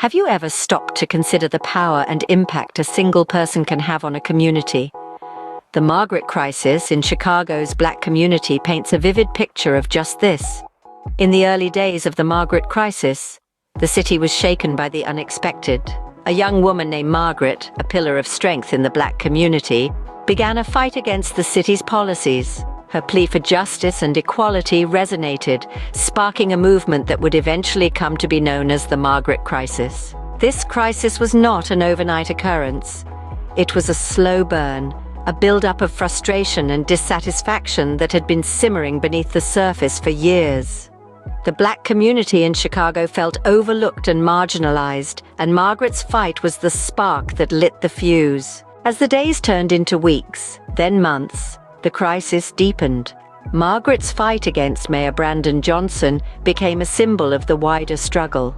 Have you ever stopped to consider the power and impact a single person can have on a community? The Margaret crisis in Chicago's Black community paints a vivid picture of just this. In the early days of the Margaret crisis, the city was shaken by the unexpected. A young woman named Margaret, a pillar of strength in the Black community, began a fight against the city's policies. Her plea for justice and equality resonated, sparking a movement that would eventually come to be known as the Margaret crisis. This crisis was not an overnight occurrence. It was a slow burn, a build-up of frustration and dissatisfaction that had been simmering beneath the surface for years. The Black community in Chicago felt overlooked and marginalized, and Margaret's fight was the spark that lit the fuse. As the days turned into weeks, then months, the crisis deepened. Margaret's fight against Mayor Brandon Johnson became a symbol of the wider struggle.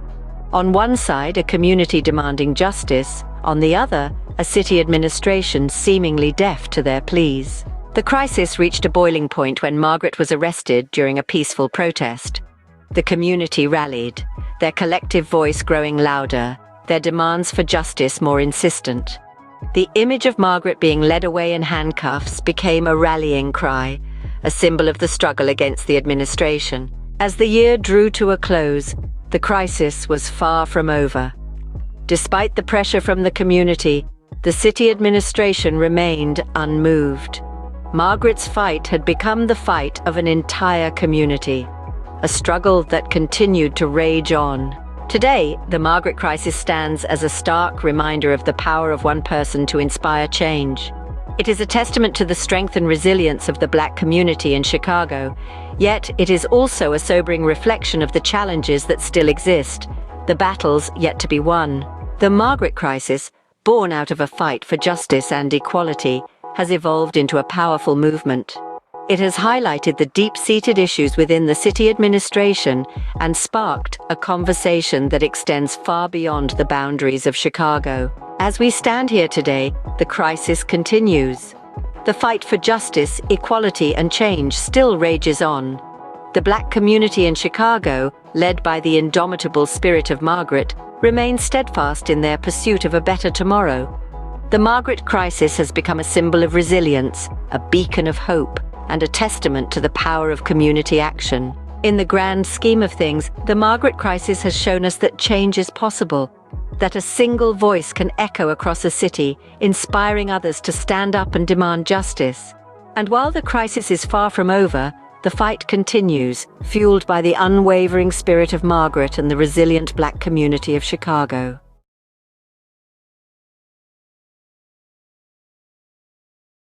On one side, a community demanding justice; on the other, a city administration seemingly deaf to their pleas. The crisis reached a boiling point when Margaret was arrested during a peaceful protest. The community rallied, their collective voice growing louder, their demands for justice more insistent. The image of Margaret being led away in handcuffs became a rallying cry, a symbol of the struggle against the administration. As the year drew to a close, the crisis was far from over. Despite the pressure from the community, the city administration remained unmoved. Margaret's fight had become the fight of an entire community, a struggle that continued to rage on. Today, the Margaret crisis stands as a stark reminder of the power of one person to inspire change. It is a testament to the strength and resilience of the Black community in Chicago, yet it is also a sobering reflection of the challenges that still exist, the battles yet to be won. The Margaret crisis, born out of a fight for justice and equality, has evolved into a powerful movement. It has highlighted the deep-seated issues within the city administration and sparked a conversation that extends far beyond the boundaries of Chicago. As we stand here today, the crisis continues. The fight for justice, equality, and change still rages on. The Black community in Chicago, led by the indomitable spirit of Margaret, remain steadfast in their pursuit of a better tomorrow. The Margaret crisis has become a symbol of resilience, a beacon of hope, and a testament to the power of community action. In the grand scheme of things, the Margaret crisis has shown us that change is possible, that a single voice can echo across a city, inspiring others to stand up and demand justice. And while the crisis is far from over, the fight continues, fueled by the unwavering spirit of Margaret and the resilient Black community of Chicago.